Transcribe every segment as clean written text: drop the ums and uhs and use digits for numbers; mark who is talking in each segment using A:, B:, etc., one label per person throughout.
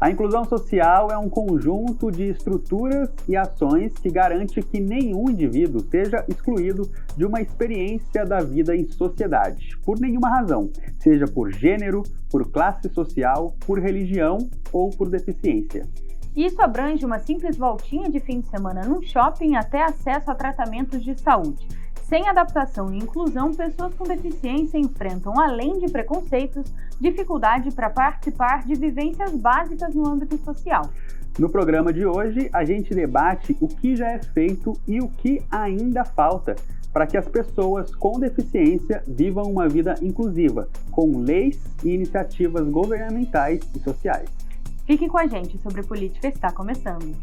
A: A inclusão social é um conjunto de estruturas e ações que garante que nenhum indivíduo seja excluído de uma experiência da vida em sociedade, por nenhuma razão, seja por gênero, por classe social, por religião ou por deficiência.
B: Isso abrange uma simples voltinha de fim de semana num shopping até acesso a tratamentos de saúde. Sem adaptação e inclusão, pessoas com deficiência enfrentam, além de preconceitos, dificuldade para participar de vivências básicas no âmbito social.
A: No programa de hoje, a gente debate o que já é feito e o que ainda falta para que as pessoas com deficiência vivam uma vida inclusiva, com leis e iniciativas governamentais e sociais.
B: Fique com a gente, Sobre Política está começando.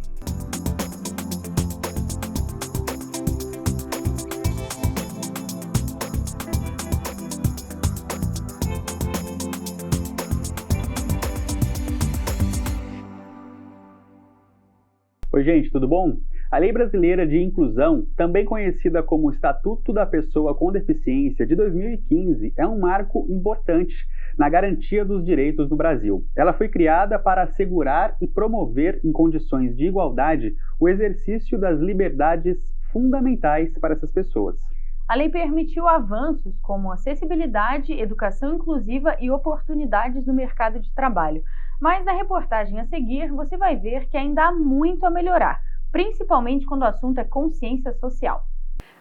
A: Oi, gente, tudo bom? A Lei Brasileira de Inclusão, também conhecida como Estatuto da Pessoa com Deficiência de 2015, é um marco importante na garantia dos direitos no Brasil. Ela foi criada para assegurar e promover em condições de igualdade o exercício das liberdades fundamentais para essas pessoas.
B: A lei permitiu avanços como acessibilidade, educação inclusiva e oportunidades no mercado de trabalho. Mas na reportagem a seguir, você vai ver que ainda há muito a melhorar, principalmente quando o assunto é consciência social.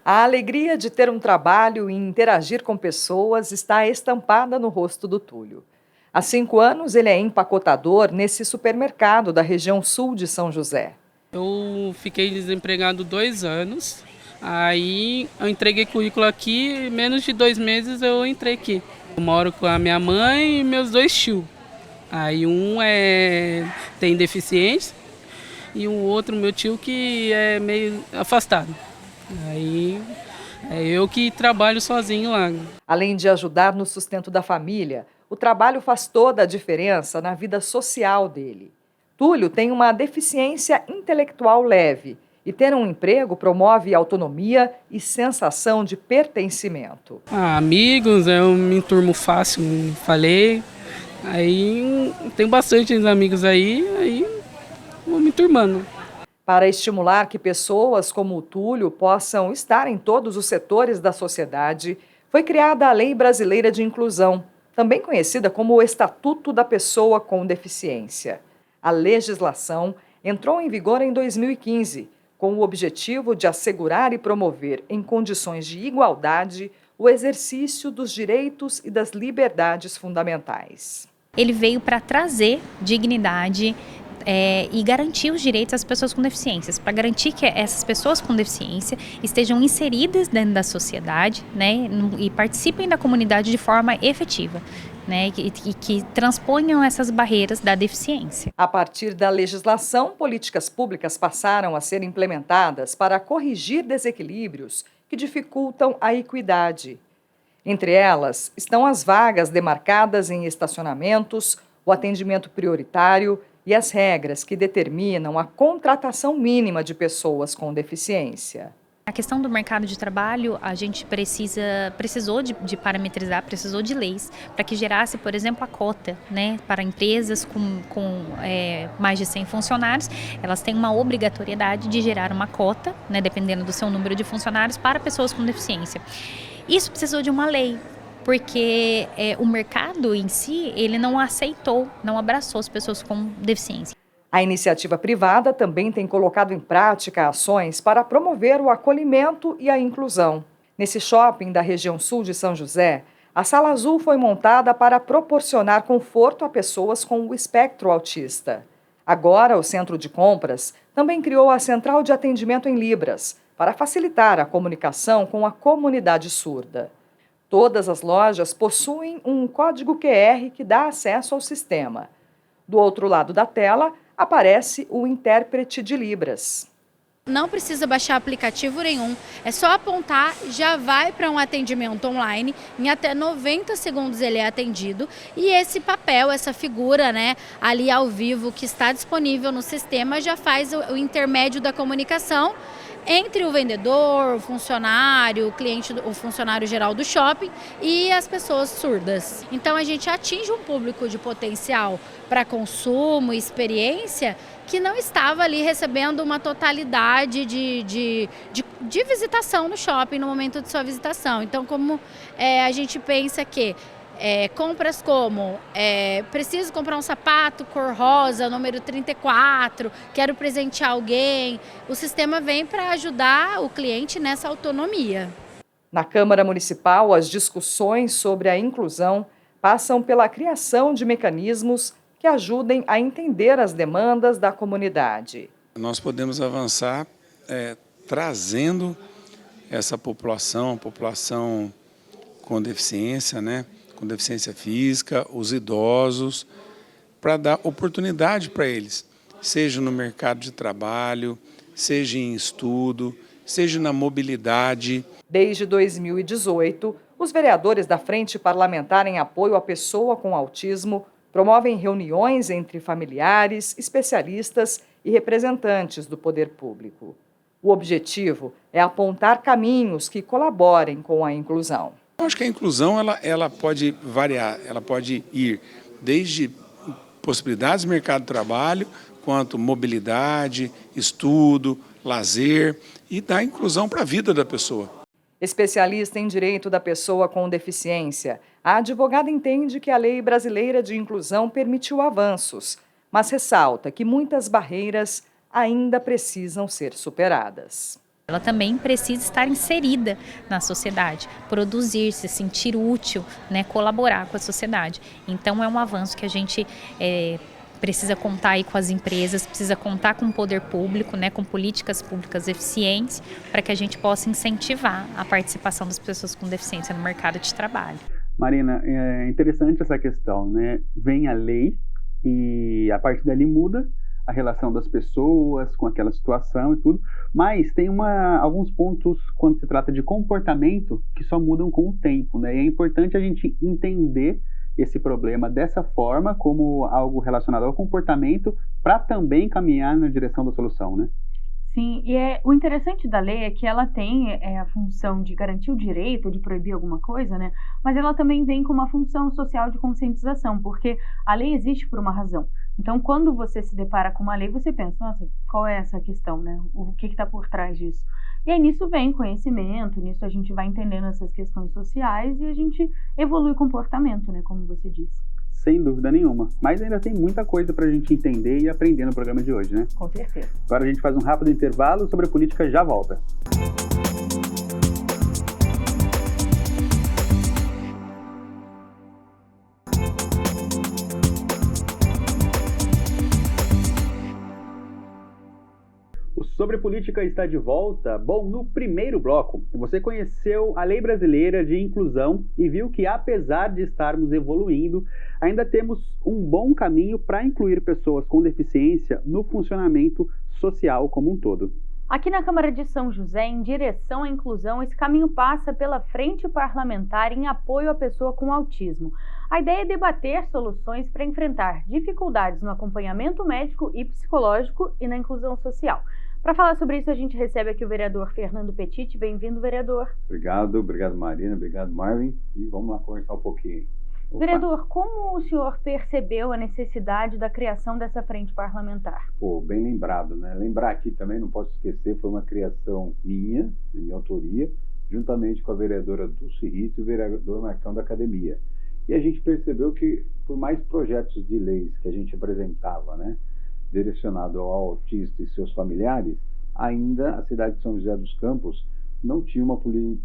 C: A alegria de ter um trabalho e interagir com pessoas está estampada no rosto do Túlio. Há 5 anos, ele é empacotador nesse supermercado da região sul de São José.
D: Eu fiquei desempregado 2 anos, aí eu entreguei currículo aqui e menos de 2 meses eu entrei aqui. Eu moro com a minha mãe e meus 2 tios. Aí tem deficiência e o outro, meu tio, que é meio afastado. Aí é eu que trabalho sozinho lá.
C: Além de ajudar no sustento da família, o trabalho faz toda a diferença na vida social dele. Túlio tem uma deficiência intelectual leve e ter um emprego promove autonomia e sensação de pertencimento.
D: Amigos, eu me enturmo fácil, falei. Aí tem bastante amigos aí vou me turmando.
C: Para estimular que pessoas como o Túlio possam estar em todos os setores da sociedade, foi criada a Lei Brasileira de Inclusão, também conhecida como o Estatuto da Pessoa com Deficiência. A legislação entrou em vigor em 2015, com o objetivo de assegurar e promover, em condições de igualdade, o exercício dos direitos e das liberdades fundamentais.
E: Ele veio para trazer dignidade e garantir os direitos das pessoas com deficiências, para garantir que essas pessoas com deficiência estejam inseridas dentro da sociedade, né, e participem da comunidade de forma efetiva, né, e que transponham essas barreiras da deficiência.
C: A partir da legislação, políticas públicas passaram a ser implementadas para corrigir desequilíbrios que dificultam a equidade. Entre elas estão as vagas demarcadas em estacionamentos, o atendimento prioritário e as regras que determinam a contratação mínima de pessoas com deficiência.
E: A questão do mercado de trabalho, a gente precisou de parametrizar, precisou de leis para que gerasse, por exemplo, a cota, né, para empresas com mais de 100 funcionários. Elas têm uma obrigatoriedade de gerar uma cota, né, dependendo do seu número de funcionários, para pessoas com deficiência. Isso precisou de uma lei, porque o mercado em si, ele não aceitou, não abraçou as pessoas com deficiência.
C: A iniciativa privada também tem colocado em prática ações para promover o acolhimento e a inclusão. Nesse shopping da região sul de São José, a Sala Azul foi montada para proporcionar conforto a pessoas com o espectro autista. Agora, o Centro de Compras também criou a Central de Atendimento em Libras, para facilitar a comunicação com a comunidade surda. Todas as lojas possuem um código QR que dá acesso ao sistema. Do outro lado da tela, aparece o intérprete de Libras.
F: Não precisa baixar aplicativo nenhum, é só apontar, já vai para um atendimento online, em até 90 segundos ele é atendido e esse papel, essa figura, né, ali ao vivo que está disponível no sistema já faz o intermédio da comunicação entre o vendedor, o funcionário, o cliente, o funcionário geral do shopping e as pessoas surdas. Então a gente atinge um público de potencial para consumo e experiência que não estava ali recebendo uma totalidade de visitação no shopping no momento de sua visitação. Então, como a gente pensa que compras como preciso comprar um sapato cor rosa, número 34, quero presentear alguém, o sistema vem para ajudar o cliente nessa autonomia.
C: Na Câmara Municipal, as discussões sobre a inclusão passam pela criação de mecanismos que ajudem a entender as demandas da comunidade.
G: Nós podemos avançar trazendo essa população, a população com deficiência, né? Com deficiência física, os idosos, para dar oportunidade para eles, seja no mercado de trabalho, seja em estudo, seja na mobilidade.
C: Desde 2018, os vereadores da Frente Parlamentar em Apoio à Pessoa com Autismo promovem reuniões entre familiares, especialistas e representantes do poder público. O objetivo é apontar caminhos que colaborem com a inclusão.
G: Eu acho que a inclusão ela pode variar, ela pode ir desde possibilidades do mercado de trabalho, quanto mobilidade, estudo, lazer e dar inclusão para a vida da pessoa.
C: Especialista em direito da pessoa com deficiência, a advogada entende que a Lei Brasileira de Inclusão permitiu avanços, mas ressalta que muitas barreiras ainda precisam ser superadas.
E: Ela também precisa estar inserida na sociedade, produzir, se sentir útil, né, colaborar com a sociedade. Então é um avanço que a gente precisa contar aí com as empresas, precisa contar com o poder público, né, com políticas públicas eficientes, para que a gente possa incentivar a participação das pessoas com deficiência no mercado de trabalho.
A: Marina, é interessante essa questão, né? Vem a lei e a partir dali muda a relação das pessoas com aquela situação e tudo, mas tem alguns pontos quando se trata de comportamento que só mudam com o tempo, né? E é importante a gente entender esse problema dessa forma, como algo relacionado ao comportamento, para também caminhar na direção da solução, né?
B: Sim, e o interessante da lei é que ela tem a função de garantir o direito, de proibir alguma coisa, né? Mas ela também vem com uma função social de conscientização, porque a lei existe por uma razão. Então, quando você se depara com uma lei, você pensa, nossa, qual é essa questão, né? O que está por trás disso? E aí, nisso vem conhecimento, nisso a gente vai entendendo essas questões sociais e a gente evolui o comportamento, né? Como você disse.
A: Sem dúvida nenhuma. Mas ainda tem muita coisa para a gente entender e aprender no programa de hoje, né?
B: Com certeza.
A: Agora a gente faz um rápido intervalo sobre a política, já volta. O Sobre Política está de volta. Bom, no primeiro bloco, você conheceu a Lei Brasileira de Inclusão e viu que, apesar de estarmos evoluindo, ainda temos um bom caminho para incluir pessoas com deficiência no funcionamento social como um todo.
B: Aqui na Câmara de São José, em direção à inclusão, esse caminho passa pela Frente Parlamentar em Apoio à Pessoa com Autismo. A ideia é debater soluções para enfrentar dificuldades no acompanhamento médico e psicológico e na inclusão social. Para falar sobre isso, a gente recebe aqui o vereador Fernando Petit. Bem-vindo, vereador.
H: Obrigado Marina, obrigado Marvin. E vamos lá conversar um pouquinho. Opa.
B: Vereador, como o senhor percebeu a necessidade da criação dessa frente parlamentar?
H: Bem lembrado, né? Lembrar aqui também, não posso esquecer, foi uma criação minha, de minha autoria, juntamente com a vereadora Dulce Rito e o vereador Marcão da Academia. E a gente percebeu que, por mais projetos de leis que a gente apresentava, né, direcionado ao autista e seus familiares, ainda a cidade de São José dos Campos não tinha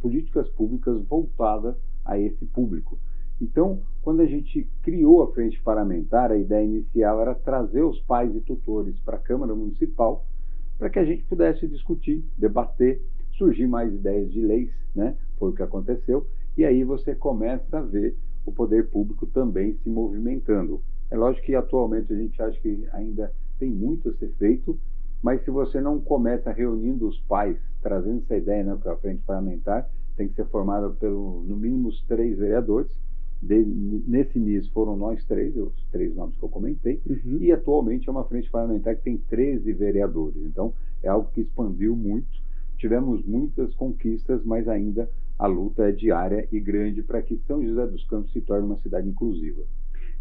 H: políticas públicas voltadas a esse público. Então, quando a gente criou a Frente Parlamentar, a ideia inicial era trazer os pais e tutores para a Câmara Municipal para que a gente pudesse discutir, debater, surgir mais ideias de leis, né? Foi o que aconteceu, e aí você começa a ver o poder público também se movimentando. É lógico que atualmente a gente acha que ainda tem muito a ser feito, mas se você não começa reunindo os pais, trazendo essa ideia, né, para a Frente Parlamentar, tem que ser formada pelo, no mínimo, 3 vereadores. Nesse início foram nós 3, os 3 nomes que eu comentei, e atualmente é uma Frente Parlamentar que tem 13 vereadores. Então é algo que expandiu muito tivemos muitas conquistas, mas ainda a luta é diária e grande para que São José dos Campos se torne uma cidade inclusiva.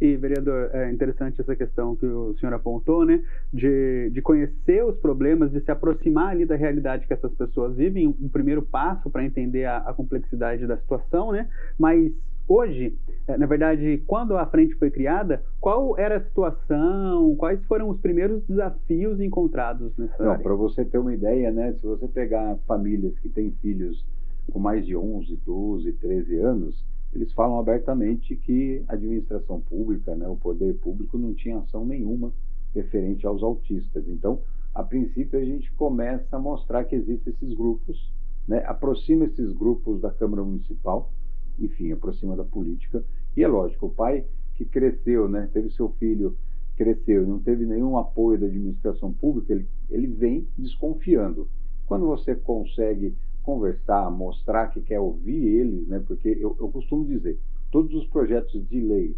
A: E, vereador, é interessante essa questão que o senhor apontou, né, de conhecer os problemas, de se aproximar ali da realidade que essas pessoas vivem, um primeiro passo para entender a complexidade da situação, né, mas hoje, na verdade, quando a frente foi criada, qual era a situação, quais foram os primeiros desafios encontrados nessa área?
H: Para você ter uma ideia, né, se você pegar famílias que têm filhos com mais de 11, 12, 13 anos, eles falam abertamente que a administração pública, né, o poder público não tinha ação nenhuma referente aos autistas. Então, a princípio, a gente começa a mostrar que existem esses grupos, né, aproxima esses grupos da Câmara Municipal, enfim, aproxima da política. E é lógico, o pai que cresceu, né, teve seu filho, cresceu, não teve nenhum apoio da administração pública, ele vem desconfiando. Quando você consegue conversar, mostrar que quer ouvir eles, né? Porque eu costumo dizer, todos os projetos de lei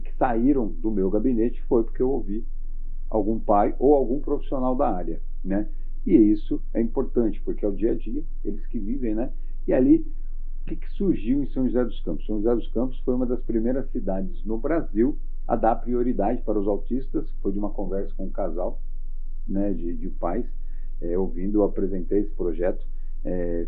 H: que saíram do meu gabinete foi porque eu ouvi algum pai ou algum profissional da área, né? E isso é importante, porque é o dia a dia, eles que vivem, né? E ali, o que surgiu em São José dos Campos? São José dos Campos foi uma das primeiras cidades no Brasil a dar prioridade para os autistas, foi de uma conversa com um casal, né, de pais, ouvindo, eu apresentei esse projeto,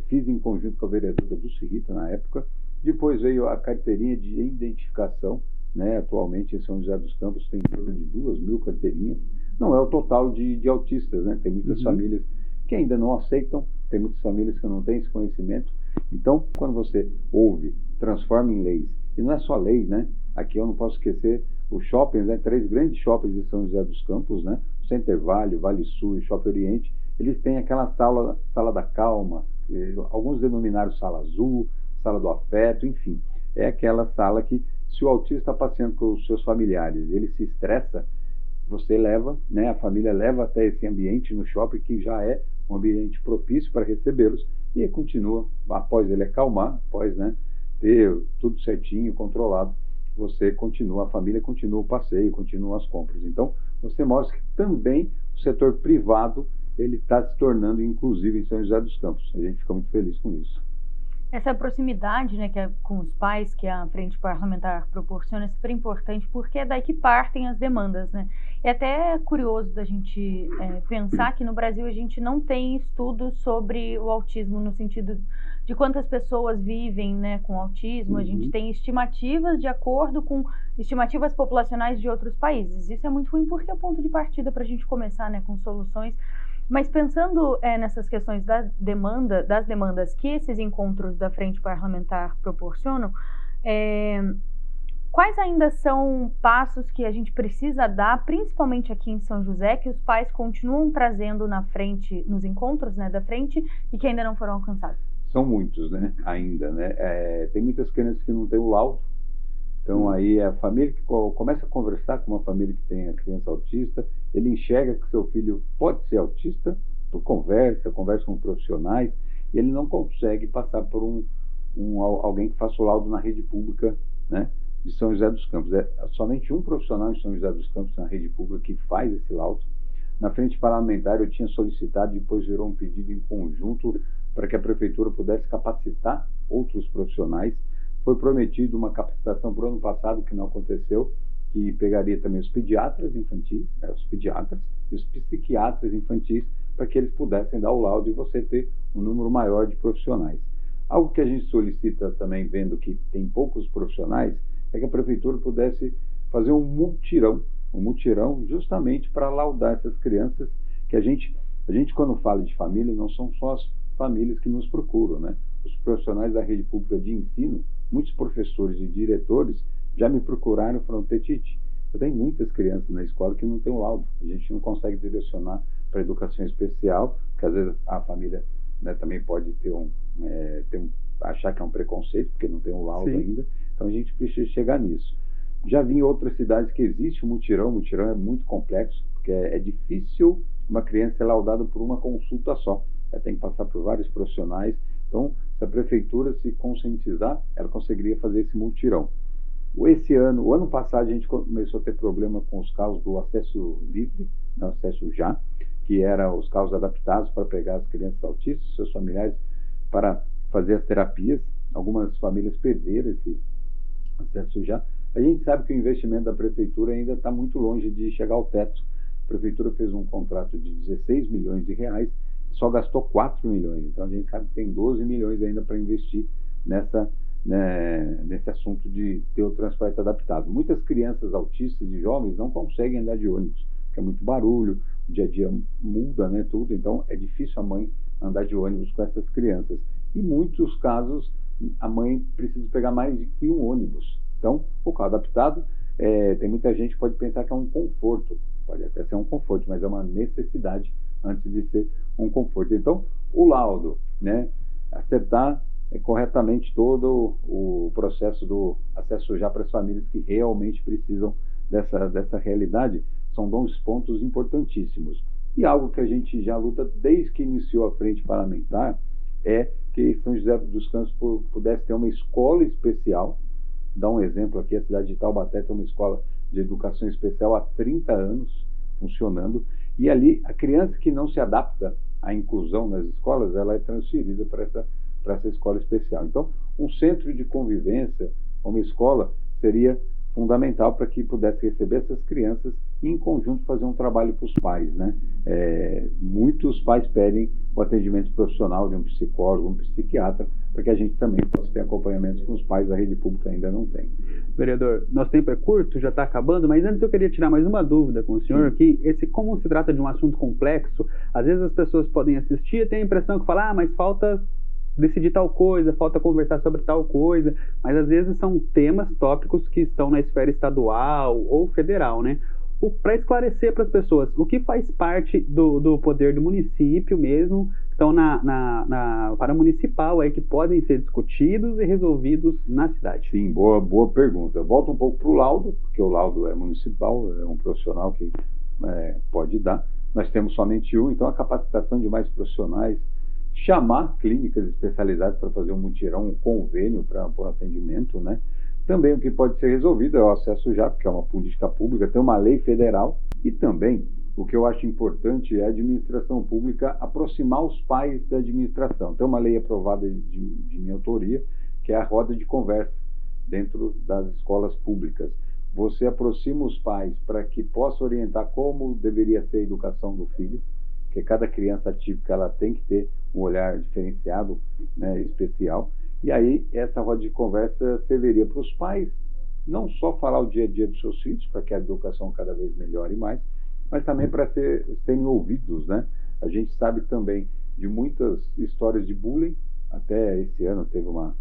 H: fiz em conjunto com a vereadora Dulce Rita na época. Depois veio a carteirinha de identificação, né? Atualmente em São José dos Campos tem em torno de 2.000 carteirinhas. Não é o total de autistas, né? Tem muitas famílias que ainda não aceitam, tem muitas famílias que não têm esse conhecimento. Então, quando você ouve, transforma em leis, e não é só lei, né? Aqui eu não posso esquecer os shoppings, né? 3 grandes shoppings de São José dos Campos, né? Center Valley, Vale Sul e Shopping Oriente. Eles têm aquela sala da calma, alguns denominaram sala azul, sala do afeto, enfim. É aquela sala que, se o autista está passeando com os seus familiares, ele se estressa, você leva, né, a família leva até esse ambiente no shopping, que já é um ambiente propício para recebê-los, e continua, após ele acalmar, após, né, ter tudo certinho, controlado, você continua, a família continua o passeio, continua as compras. Então, você mostra que também o setor privado ele está se tornando inclusive em São José dos Campos. A gente fica muito feliz com isso.
B: Essa proximidade, né, que é com os pais, que a Frente Parlamentar proporciona, é super importante, porque é daí que partem as demandas, né? É até curioso da gente pensar que no Brasil a gente não tem estudos sobre o autismo, no sentido de quantas pessoas vivem, né, com autismo. A gente tem estimativas de acordo com estimativas populacionais de outros países. Isso é muito ruim, porque é o ponto de partida para a gente começar, né, com soluções. Mas pensando nessas questões das demandas que esses encontros da Frente Parlamentar proporcionam, quais ainda são passos que a gente precisa dar, principalmente aqui em São José, que os pais continuam trazendo na frente, nos encontros, né, da frente, e que ainda não foram alcançados?
H: São muitos, né, ainda, né? Tem muitas crianças que não têm o laudo. Então, aí a família que começa a conversar com uma família que tem a criança autista, ele enxerga que seu filho pode ser autista, por conversa com profissionais, e ele não consegue passar por alguém que faça o laudo na rede pública, né, de São José dos Campos. É somente um profissional em São José dos Campos, na rede pública, que faz esse laudo. Na Frente Parlamentar eu tinha solicitado, depois virou um pedido em conjunto para que a Prefeitura pudesse capacitar outros profissionais. Foi prometido uma capacitação para o ano passado, que não aconteceu, que pegaria também os pediatras infantis, os pediatras e os psiquiatras infantis, para que eles pudessem dar o laudo e você ter um número maior de profissionais. Algo que a gente solicita também, vendo que tem poucos profissionais, é que a Prefeitura pudesse fazer um mutirão justamente para laudar essas crianças, que a gente quando fala de família, não são só as famílias que nos procuram, né? Os profissionais da rede pública de ensino, muitos professores e diretores já me procuraram e falaram: Petiti, eu tenho muitas crianças na escola que não têm o laudo, a gente não consegue direcionar para educação especial, porque às vezes a família, né, também pode achar que é um preconceito, porque não tem um laudo ainda, então a gente precisa chegar nisso. Já vi em outras cidades que existe o mutirão é muito complexo, porque é difícil uma criança ser laudada por uma consulta só, ela tem que passar por vários profissionais. Então, se a Prefeitura se conscientizar, ela conseguiria fazer esse mutirão. O ano passado, a gente começou a ter problema com os casos do acesso livre, do acesso já, que eram os carros adaptados para pegar as crianças autistas, seus familiares, para fazer as terapias. Algumas famílias perderam esse acesso já. A gente sabe que o investimento da prefeitura ainda está muito longe de chegar ao teto. A prefeitura fez um contrato de 16 milhões de reais e só gastou 4 milhões. Então a gente sabe que tem 12 milhões ainda para investir nesse assunto de ter o transporte adaptado. Muitas crianças autistas e jovens não conseguem andar de ônibus, porque é muito barulho, o dia a dia muda, né, tudo, então é difícil a mãe andar de ônibus com essas crianças. Em muitos casos, a mãe precisa pegar mais que um ônibus. Então, o carro adaptado, tem muita gente que pode pensar que é um conforto, pode até ser um conforto, mas é uma necessidade antes de ser um conforto. Então, o laudo, né, acertar corretamente todo o processo do acesso já para as famílias que realmente precisam dessa realidade, são dois pontos importantíssimos. E algo que a gente já luta desde que iniciou a frente parlamentar é que São José dos Campos pudesse ter uma escola especial. Dá um exemplo aqui, a cidade de Taubaté tem uma escola de educação especial há 30 anos funcionando, e ali a criança que não se adapta à inclusão nas escolas, ela é transferida para essa escola especial. Então, um centro de convivência, uma escola, seria fundamental para que pudesse receber essas crianças e, em conjunto, fazer um trabalho para os pais, né? Muitos pais pedem o atendimento profissional de um psicólogo, um psiquiatra, para que a gente também possa ter acompanhamentos que os pais da rede pública ainda não têm.
A: Vereador, nosso tempo é curto, já está acabando, mas antes eu queria tirar mais uma dúvida com o senhor, que como se trata de um assunto complexo, às vezes as pessoas podem assistir e ter a impressão que falam, mas falta decidir tal coisa, falta conversar sobre tal coisa, mas às vezes são temas, tópicos que estão na esfera estadual ou federal, né? Para esclarecer para as pessoas, o que faz parte do poder do município mesmo, estão na paramunicipal aí, que podem ser discutidos e resolvidos na cidade.
H: Sim, boa pergunta. Volta um pouco para o laudo, porque o laudo é municipal, é um profissional que pode dar. Nós temos somente um, então a capacitação de mais profissionais, chamar clínicas especializadas para fazer um mutirão, um convênio para o atendimento, né? Também o que pode ser resolvido é o acesso já, porque é uma política pública, tem uma lei federal, e também o que eu acho importante é a administração pública aproximar os pais da administração. Tem uma lei aprovada de minha autoria, que é a roda de conversa dentro das escolas públicas. Você aproxima os pais para que possa orientar como deveria ser a educação do filho, porque cada criança atípica ela tem que ter um olhar diferenciado, né, especial. E aí essa roda de conversa serviria para os pais não só falar o dia a dia dos seus filhos, para que a educação cada vez melhore mais, mas também para serem ouvidos, né? A gente sabe também de muitas histórias de bullying. Até esse ano teve uma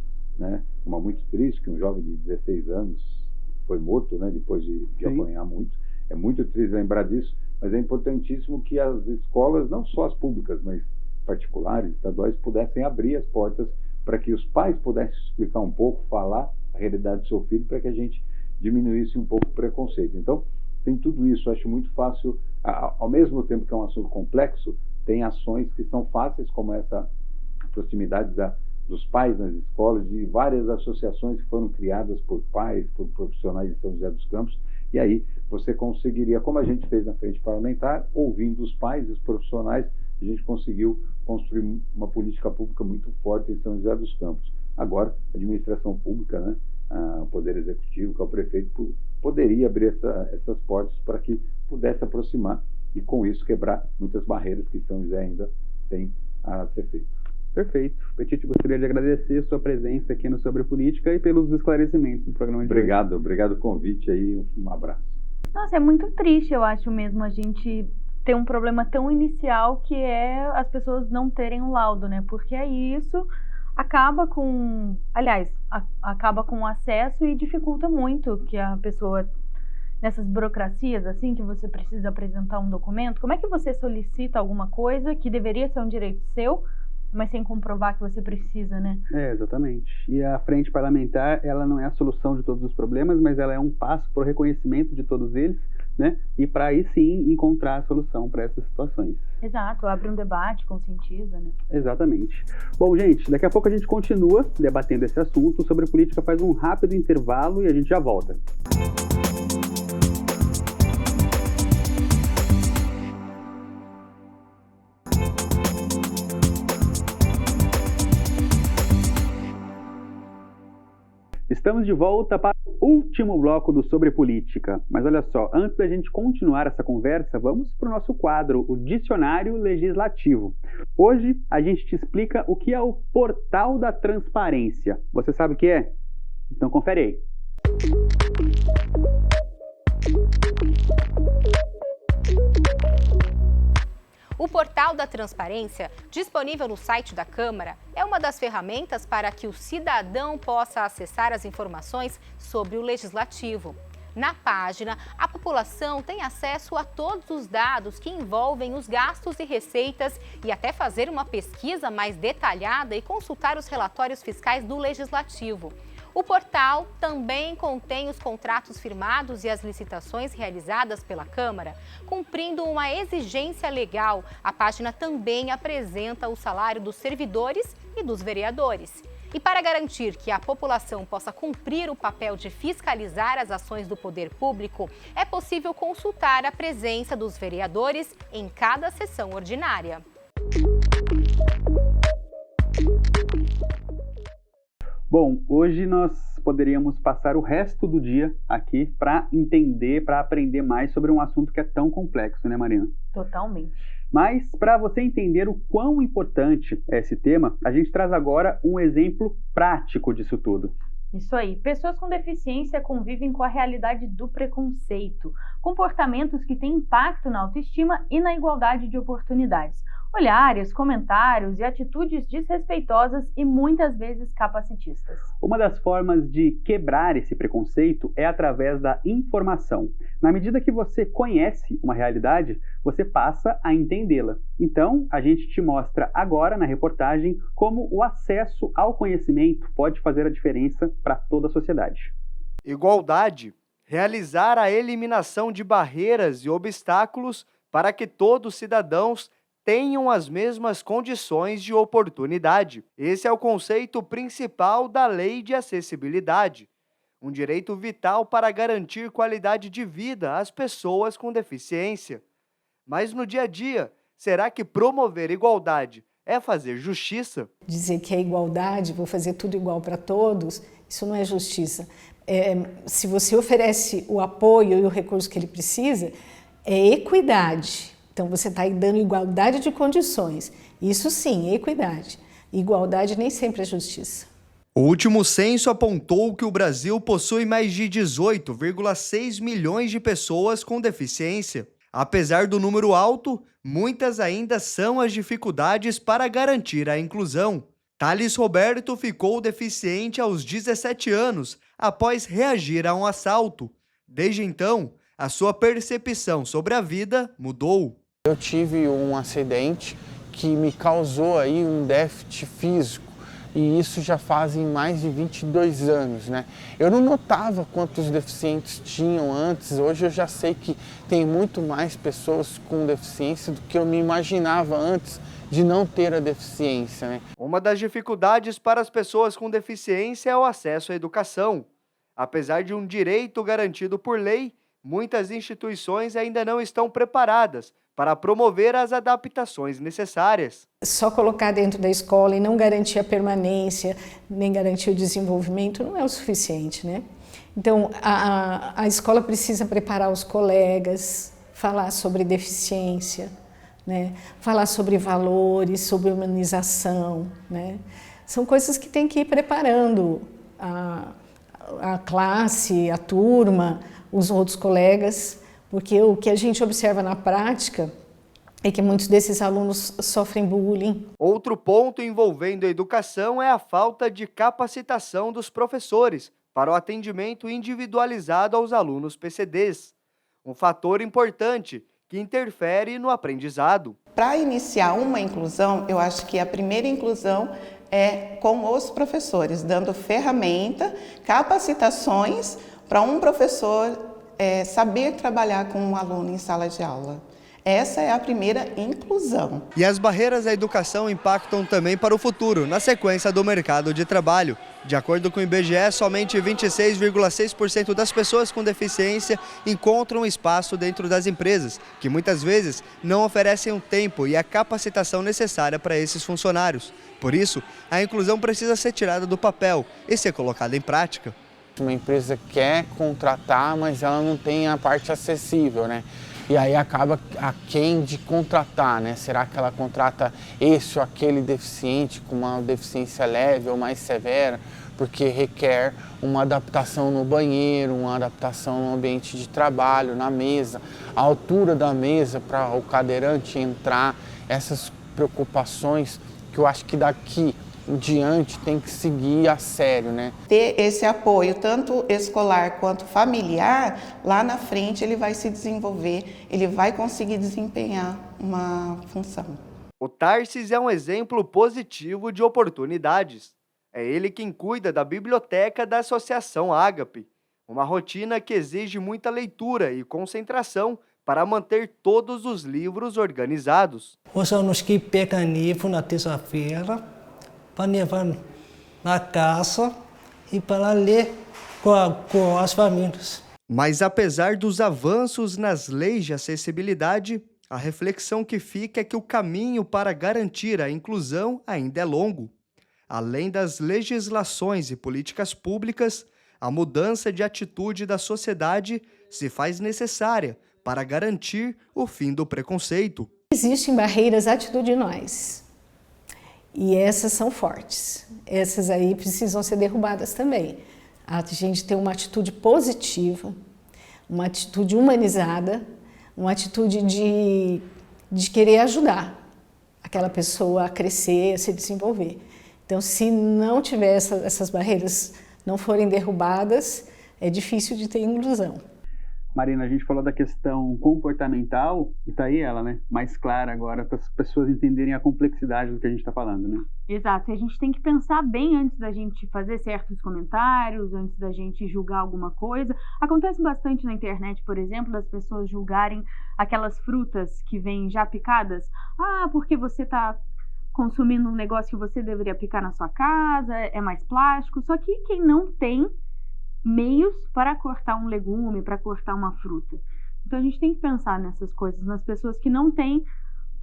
H: muito triste, que um jovem de 16 anos foi morto, né, depois de apanhar muito. É muito triste lembrar disso, mas é importantíssimo que as escolas, não só as públicas, mas particulares, estaduais, pudessem abrir as portas para que os pais pudessem explicar um pouco, falar a realidade do seu filho, para que a gente diminuísse um pouco o preconceito. Então, tem tudo isso. Eu acho muito fácil, ao mesmo tempo que é um assunto complexo, tem ações que são fáceis, como essa proximidade dos pais nas escolas, de várias associações que foram criadas por pais, por profissionais de São José dos Campos, e aí você conseguiria, como a gente fez na frente parlamentar, ouvindo os pais e os profissionais, a gente conseguiu construir uma política pública muito forte em São José dos Campos. Agora, a administração pública, né, o Poder Executivo, que é o prefeito, poderia abrir essas portas para que pudesse aproximar e, com isso, quebrar muitas barreiras que São José ainda tem a ser feito.
A: Perfeito. Petiti, gostaria de agradecer a sua presença aqui no Sobre Política e pelos esclarecimentos do programa de hoje.
H: Obrigado o convite aí, um abraço.
B: Nossa, é muito triste, eu acho mesmo, a gente ter um problema tão inicial, que é as pessoas não terem um laudo, né? Porque aí isso acaba com o acesso e dificulta muito que a pessoa, nessas burocracias, assim, que você precisa apresentar um documento, como é que você solicita alguma coisa que deveria ser um direito seu, mas sem comprovar que você precisa, né?
A: Exatamente. E a frente parlamentar, ela não é a solução de todos os problemas, mas ela é um passo para o reconhecimento de todos eles, né? E para aí sim encontrar a solução para essas situações.
B: Exato, abre um debate, conscientiza, né?
A: Exatamente. Bom, gente, daqui a pouco a gente continua debatendo esse assunto. Sobre política, faz um rápido intervalo e a gente já volta. Estamos de volta para o último bloco do Sobre Política. Mas olha só, antes da gente continuar essa conversa, vamos para o nosso quadro, o Dicionário Legislativo. Hoje a gente te explica o que é o Portal da Transparência. Você sabe o que é? Então confere aí.
I: O Portal da Transparência, disponível no site da Câmara, é uma das ferramentas para que o cidadão possa acessar as informações sobre o Legislativo. Na página, a população tem acesso a todos os dados que envolvem os gastos e receitas e até fazer uma pesquisa mais detalhada e consultar os relatórios fiscais do Legislativo. O portal também contém os contratos firmados e as licitações realizadas pela Câmara. Cumprindo uma exigência legal, a página também apresenta o salário dos servidores e dos vereadores. E para garantir que a população possa cumprir o papel de fiscalizar as ações do poder público, é possível consultar a presença dos vereadores em cada sessão ordinária.
A: Bom, hoje nós poderíamos passar o resto do dia aqui para entender, para aprender mais sobre um assunto que é tão complexo, né, Marina?
B: Totalmente.
A: Mas, para você entender o quão importante é esse tema, a gente traz agora um exemplo prático disso tudo.
B: Isso aí. Pessoas com deficiência convivem com a realidade do preconceito, comportamentos que têm impacto na autoestima e na igualdade de oportunidades. Olhares, comentários e atitudes desrespeitosas e muitas vezes capacitistas.
A: Uma das formas de quebrar esse preconceito é através da informação. Na medida que você conhece uma realidade, você passa a entendê-la. Então, a gente te mostra agora na reportagem como o acesso ao conhecimento pode fazer a diferença para toda a sociedade.
J: Igualdade. Realizar a eliminação de barreiras e obstáculos para que todos os cidadãos tenham as mesmas condições de oportunidade. Esse é o conceito principal da Lei de Acessibilidade, um direito vital para garantir qualidade de vida às pessoas com deficiência. Mas no dia a dia, será que promover igualdade é fazer justiça?
K: Dizer que é igualdade, vou fazer tudo igual para todos, isso não é justiça. Se você oferece o apoio e o recurso que ele precisa, é equidade. Então, você está aí dando igualdade de condições. Isso sim, é equidade. Igualdade nem sempre é justiça.
J: O último censo apontou que o Brasil possui mais de 18,6 milhões de pessoas com deficiência. Apesar do número alto, muitas ainda são as dificuldades para garantir a inclusão. Thales Roberto ficou deficiente aos 17 anos, após reagir a um assalto. Desde então, a sua percepção sobre a vida mudou.
L: Eu tive um acidente que me causou aí um déficit físico e isso já fazem mais de 22 anos, né? Eu não notava quantos deficientes tinham antes, hoje eu já sei que tem muito mais pessoas com deficiência do que eu me imaginava antes de não ter a deficiência, né?
J: Uma das dificuldades para as pessoas com deficiência é o acesso à educação. Apesar de um direito garantido por lei, muitas instituições ainda não estão preparadas para promover as adaptações necessárias.
K: Só colocar dentro da escola e não garantir a permanência, nem garantir o desenvolvimento, não é o suficiente, né? Então, a escola precisa preparar os colegas, falar sobre deficiência, né? Falar sobre valores, sobre humanização, né? São coisas que tem que ir preparando a classe, a turma, os outros colegas, porque o que a gente observa na prática é que muitos desses alunos sofrem bullying.
J: Outro ponto envolvendo a educação é a falta de capacitação dos professores para o atendimento individualizado aos alunos PCDs, um fator importante que interfere no aprendizado.
M: Para iniciar uma inclusão, eu acho que a primeira inclusão é com os professores, dando ferramenta, capacitações para um professor saber trabalhar com um aluno em sala de aula. Essa é a primeira inclusão.
J: E as barreiras à educação impactam também para o futuro, na sequência do mercado de trabalho. De acordo com o IBGE, somente 26,6% das pessoas com deficiência encontram espaço dentro das empresas, que muitas vezes não oferecem o tempo e a capacitação necessária para esses funcionários. Por isso, a inclusão precisa ser tirada do papel e ser colocada em prática.
L: Uma empresa quer contratar, mas ela não tem a parte acessível, né? E aí acaba aquém de contratar, né? Será que ela contrata esse ou aquele deficiente com uma deficiência leve ou mais severa? Porque requer uma adaptação no banheiro, uma adaptação no ambiente de trabalho, na mesa, a altura da mesa para o cadeirante entrar, essas preocupações que eu acho que daqui em diante tem que seguir a sério, né?
M: Ter esse apoio, tanto escolar quanto familiar, lá na frente ele vai se desenvolver, ele vai conseguir desempenhar uma função.
J: O Tarsis é um exemplo positivo de oportunidades. É ele quem cuida da biblioteca da Associação Ágape, uma rotina que exige muita leitura e concentração para manter todos os livros organizados.
N: Os alunos que pegam livro na terça-feira para levar na casa e para ler com as famílias.
J: Mas apesar dos avanços nas leis de acessibilidade, a reflexão que fica é que o caminho para garantir a inclusão ainda é longo. Além das legislações e políticas públicas, a mudança de atitude da sociedade se faz necessária para garantir o fim do preconceito.
K: Existem barreiras atitudinais e essas são fortes. Essas aí precisam ser derrubadas também. A gente tem uma atitude positiva, uma atitude humanizada, uma atitude de querer ajudar aquela pessoa a crescer, a se desenvolver. Então, se não tiver essas barreiras, não forem derrubadas, é difícil de ter inclusão.
A: Marina, a gente falou da questão comportamental e tá aí ela, né? Mais clara agora para as pessoas entenderem a complexidade do que a gente está falando, né?
B: Exato, e a gente tem que pensar bem antes da gente fazer certos comentários, antes da gente julgar alguma coisa. Acontece bastante na internet, por exemplo, das pessoas julgarem aquelas frutas que vêm já picadas. Ah, porque você está consumindo um negócio que você deveria picar na sua casa, é mais plástico. Só que quem não tem meios para cortar um legume, para cortar uma fruta. Então a gente tem que pensar nessas coisas, nas pessoas que não têm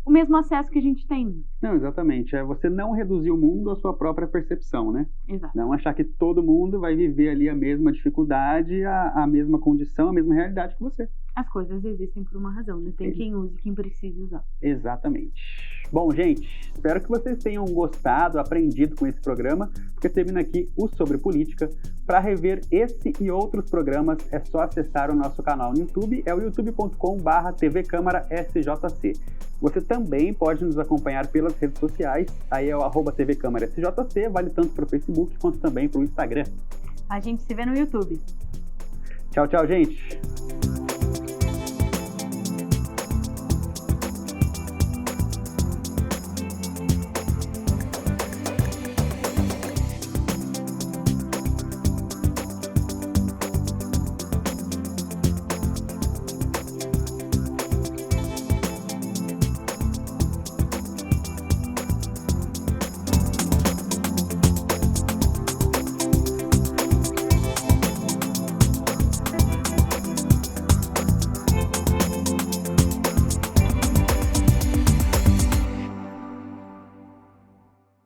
B: o mesmo acesso que a gente tem.
A: Não, exatamente. É você não reduzir o mundo à sua própria percepção, né?
B: Exato.
A: Não achar que todo mundo vai viver ali a mesma dificuldade, a mesma condição, a mesma realidade que você.
B: As coisas existem por uma razão, né? Tem quem use, quem precise usar.
A: Exatamente. Bom, gente, espero que vocês tenham gostado, aprendido com esse programa, porque termina aqui o Sobre Política. Para rever esse e outros programas, é só acessar o nosso canal no YouTube, é o youtube.com/TV Câmara SJC. Você também pode nos acompanhar pelas redes sociais, aí é o @TV Câmara SJC, vale tanto para o Facebook quanto também para o Instagram.
B: A gente se vê no YouTube.
A: Tchau, tchau, gente!